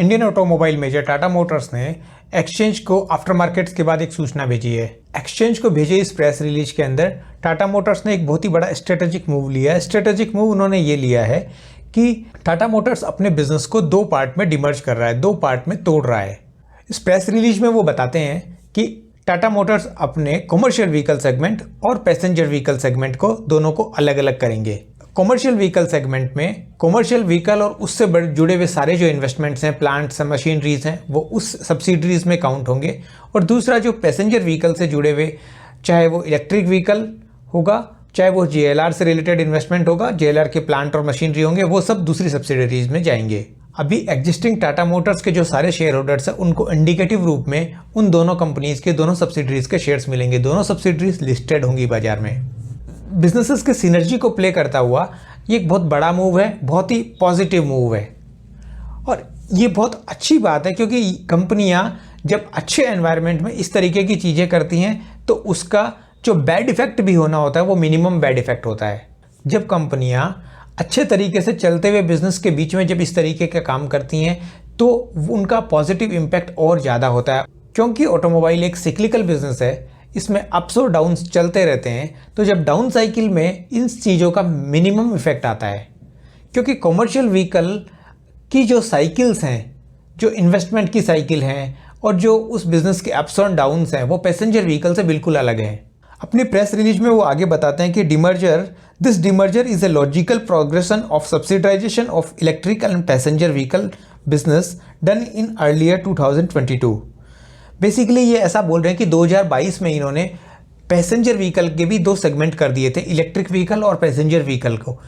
Indian automobile major Tata Motors ने exchange को after markets के बाद एक सूचना भेजी है। एक्सचेंज को भेजे इस प्रेस रिलीज के अंदर टाटा मोटर्स ने एक बहुत ही बड़ा स्ट्रेटेजिक मूव लिया है। स्ट्रेटेजिक मूव उन्होंने ये लिया है कि टाटा मोटर्स अपने बिजनेस को दो पार्ट में डिमर्ज कर रहा है, दो पार्ट में तोड़ रहा है। इस प्रेस रिलीज में वो बताते हैं कि टाटा मोटर्स अपने कॉमर्शियल व्हीकल सेगमेंट और पैसेंजर व्हीकल सेगमेंट को दोनों को अलग अलग करेंगे। कॉमर्शियल व्हीकल सेगमेंट में कॉमर्शियल व्हीकल और उससे जुड़े हुए सारे जो इन्वेस्टमेंट्स हैं, प्लांट्स, मशीनरीज हैं, वो उस सब्सिडरीज में काउंट होंगे। और दूसरा जो पैसेंजर व्हीकल से जुड़े हुए, चाहे वो इलेक्ट्रिक व्हीकल होगा, चाहे वो JLR से रिलेटेड इन्वेस्टमेंट होगा, JLR के प्लांट और मशीनरी होंगे, वो सब दूसरी सब्सिडरीज में जाएंगे। अभी एग्जिस्टिंग टाटा मोटर्स के जो सारे शेयर होल्डर्स हैं उनको इंडिकेटिव रूप में उन दोनों कंपनीज के, दोनों सब्सिडरीज के शेयर्स मिलेंगे। दोनों सब्सिडरीज लिस्टेड होंगी बाजार में। बिजनेसेस के सिनर्जी को प्ले करता हुआ ये एक बहुत बड़ा मूव है, बहुत ही पॉजिटिव मूव है और ये बहुत अच्छी बात है, क्योंकि कंपनियां जब अच्छे एनवायरनमेंट में इस तरीके की चीज़ें करती हैं तो उसका जो बैड इफेक्ट भी होना होता है वो मिनिमम बैड इफेक्ट होता है। जब कंपनियां अच्छे तरीके से चलते हुए बिजनेस के बीच में जब इस तरीके का काम करती हैं तो उनका पॉजिटिव इम्पैक्ट और ज़्यादा होता है। क्योंकि ऑटोमोबाइल एक सिक्लिकल बिजनेस है, इसमें अप्स और डाउन्स चलते रहते हैं, तो जब डाउन साइकिल में इन चीज़ों का मिनिमम इफेक्ट आता है। क्योंकि कॉमर्शियल व्हीकल की जो साइकिल्स हैं, जो इन्वेस्टमेंट की साइकिल हैं और जो उस बिज़नेस के अप्स और डाउन्स हैं, वो पैसेंजर व्हीकल से बिल्कुल अलग हैं। अपनी प्रेस रिलीज में वो आगे बताते हैं कि this demerger is a logical progression of subsidisation of electric and passenger vehicle business done in earlier 2022। Basically ये ऐसा बोल रहे हैं कि 2022 में इन्होंने पैसेंजर व्हीकल के भी दो सेगमेंट कर दिए थे, इलेक्ट्रिक व्हीकल और पैसेंजर व्हीकल को।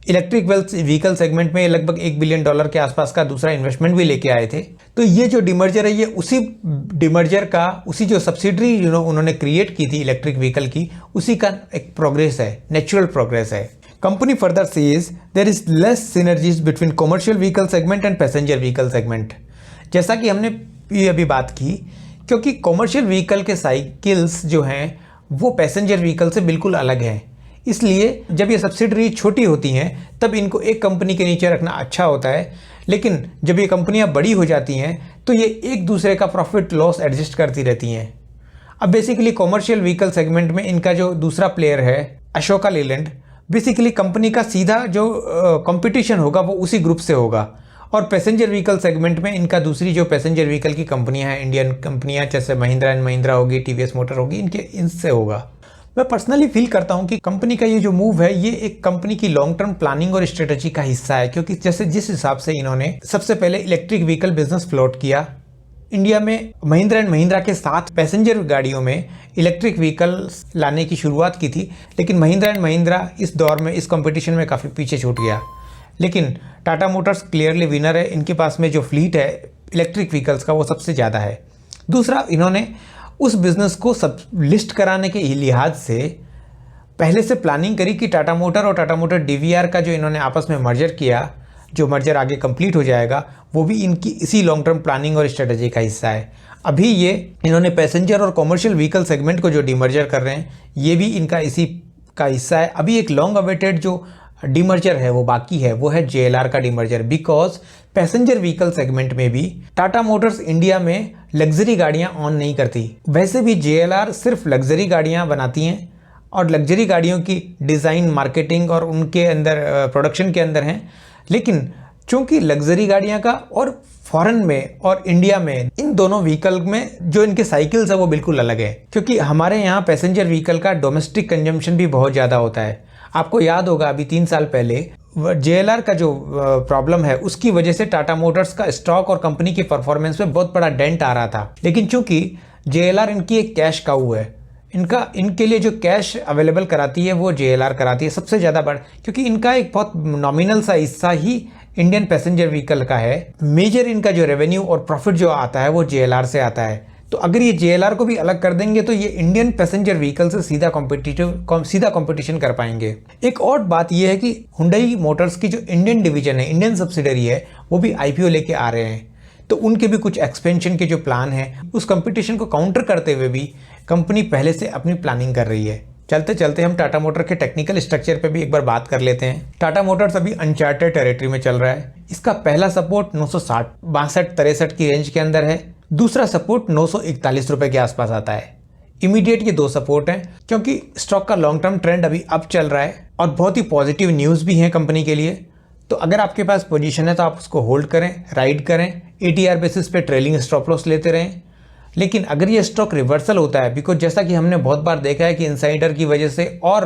इलेक्ट्रिक व्हीकल सेगमेंट में लगभग $1 बिलियन के आसपास का दूसरा इन्वेस्टमेंट भी लेके आए थे। तो ये जो डिमर्जर है, ये उसी डिमर्जर का, उसी जो सब्सिडरी उन्होंने क्रिएट की थी इलेक्ट्रिक व्हीकल की, उसी का एक प्रोग्रेस है, नेचुरल प्रोग्रेस है। Company further says there is less synergies between commercial vehicle segment and passenger vehicle segment. जैसा कि हमने ये अभी बात की, क्योंकि कॉमर्शियल व्हीकल के साइकिल्स जो हैं वो पैसेंजर व्हीकल से बिल्कुल अलग हैं, इसलिए जब ये सब्सिडरी छोटी होती हैं तब इनको एक कंपनी के नीचे रखना अच्छा होता है। लेकिन जब ये कंपनियां बड़ी हो जाती हैं तो ये एक दूसरे का प्रॉफिट लॉस एडजस्ट करती रहती हैं। अब बेसिकली कॉमर्शियल व्हीकल सेगमेंट में इनका जो दूसरा प्लेयर है अशोका लेलैंड, बेसिकली कंपनी का सीधा जो कंपटीशन होगा वो उसी ग्रुप से होगा। और पैसेंजर व्हीकल सेगमेंट में इनका दूसरी जो पैसेंजर व्हीकल की कंपनियां हैं, इंडियन कंपनियां, जैसे महिंद्रा एंड महिंद्रा होगी, TVS मोटर होगी, इनसे होगा। मैं पर्सनली फील करता हूं कि कंपनी का ये जो मूव है ये एक कंपनी की लॉन्ग टर्म प्लानिंग और स्ट्रेटजी का हिस्सा है। क्योंकि जैसे जिस हिसाब से इन्होंने सबसे पहले इलेक्ट्रिक व्हीकल बिजनेस फ्लोट किया, इंडिया में महिंद्रा एंड महिंद्रा के साथ पैसेंजर गाड़ियों में इलेक्ट्रिक व्हीकल लाने की शुरुआत की थी, लेकिन महिंद्रा एंड महिंद्रा इस दौर में, इस कंपटीशन में काफ़ी पीछे छूट गया। लेकिन टाटा मोटर्स क्लियरली विनर है, इनके पास में जो फ्लीट है इलेक्ट्रिक व्हीकल्स का वो सबसे ज़्यादा है। दूसरा, इन्होंने उस बिज़नेस को सब लिस्ट कराने के लिहाज से पहले से प्लानिंग करी कि टाटा मोटर और टाटा मोटर DVR का जो इन्होंने आपस में मर्जर किया, जो मर्जर आगे कंप्लीट हो जाएगा, वो भी इनकी इसी लॉन्ग टर्म प्लानिंग और स्ट्रेटजी का हिस्सा है। अभी ये इन्होंने पैसेंजर और कॉमर्शियल व्हीकल सेगमेंट को जो डीमर्जर कर रहे हैं, ये भी इनका इसी का हिस्सा है। अभी एक लॉन्ग अवेटेड जो डीमर्जर है वो बाकी है, वो है JLR का demerger. Because passenger vehicle segment में भी टाटा मोटर्स इंडिया में लग्जरी गाड़ियां ऑन नहीं करती। वैसे भी JLR सिर्फ लग्जरी गाड़ियां बनाती हैं और लग्जरी गाड़ियों की डिज़ाइन, मार्केटिंग और उनके अंदर प्रोडक्शन के अंदर हैं। लेकिन चूंकि लग्जरी गाड़ियां का और फॉरेन में और इंडिया में, इन दोनों व्हीकल में जो इनके साइकिल्स है वो बिल्कुल अलग है। क्योंकि हमारे यहाँ पैसेंजर व्हीकल का डोमेस्टिक कंजम्पशन भी बहुत ज़्यादा होता है। आपको याद होगा अभी 3 साल पहले JLR का जो प्रॉब्लम है उसकी वजह से टाटा मोटर्स का स्टॉक और कंपनी की परफॉर्मेंस में बहुत बड़ा डेंट आ रहा था। लेकिन चूंकि JLR इनकी एक कैश काऊ है, इनके लिए जो कैश अवेलेबल कराती है वो JLR कराती है सबसे ज़्यादा बड़ा, क्योंकि इनका एक बहुत नॉमिनल सा हिस्सा ही इंडियन पैसेंजर व्हीकल का है। मेजर इनका जो रेवेन्यू और प्रॉफिट जो आता है वो JLR से आता है। तो अगर ये JLR को भी अलग कर देंगे तो ये इंडियन पैसेंजर व्हीकल से सीधा कंपटीशन कर पाएंगे। एक और बात ये है कि हुंडई मोटर्स की जो इंडियन डिवीजन है, इंडियन सब्सिडरी है, वो भी IPO लेके आ रहे हैं। तो उनके भी कुछ एक्सपेंशन के जो प्लान है, उस कंपटीशन को काउंटर करते हुए भी कंपनी पहले से अपनी प्लानिंग कर रही है। चलते चलते हम टाटा मोटर के टेक्निकल स्ट्रक्चर पे भी एक बार बात कर लेते हैं। टाटा मोटर्स अभी अनचार्टेड टेरिटरी में चल रहा है। इसका पहला सपोर्ट 960, 62, 63 की रेंज के अंदर है। दूसरा सपोर्ट 941 रुपए के आसपास आता है। इमीडिएट ये 2 सपोर्ट हैं, क्योंकि स्टॉक का लॉन्ग टर्म ट्रेंड अभी अप चल रहा है और बहुत ही पॉजिटिव न्यूज़ भी है कंपनी के लिए। तो अगर आपके पास पोजीशन है तो आप उसको होल्ड करें, राइड करें, ATR बेसिस पे ट्रेलिंग स्टॉप लॉस लेते रहें। लेकिन अगर ये स्टॉक रिवर्सल होता है, बिकॉज जैसा कि हमने बहुत बार देखा है कि इनसाइडर की वजह से और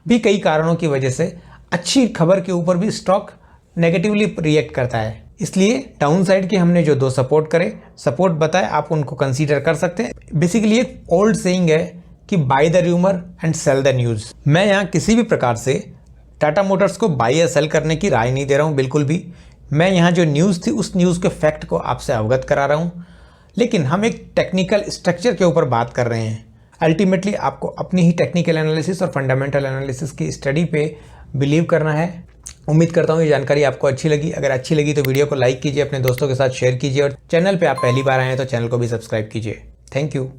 भी कई कारणों की वजह से अच्छी खबर के ऊपर भी स्टॉक नेगेटिवली रिएक्ट करता है। इसलिए डाउन साइड के हमने जो 2 सपोर्ट बताए, आप उनको कंसीडर कर सकते हैं। बेसिकली एक ओल्ड सेइंग है कि buy the rumour and sell the news. मैं यहाँ किसी भी प्रकार से टाटा मोटर्स को बाय या सेल करने की राय नहीं दे रहा हूँ, बिल्कुल भी। मैं यहाँ जो न्यूज़ थी उस न्यूज़ के फैक्ट को आपसे अवगत करा रहा हूँ। लेकिन हम एक टेक्निकल स्ट्रक्चर के ऊपर बात कर रहे हैं। अल्टीमेटली आपको अपनी ही टेक्निकल एनालिसिस और फंडामेंटल एनालिसिस की स्टडी पे बिलीव करना है। उम्मीद करता हूँ ये जानकारी आपको अच्छी लगी। अगर अच्छी लगी तो वीडियो को लाइक कीजिए, अपने दोस्तों के साथ शेयर कीजिए और चैनल पे आप पहली बार आए हैं तो चैनल को भी सब्सक्राइब कीजिए। Thank you.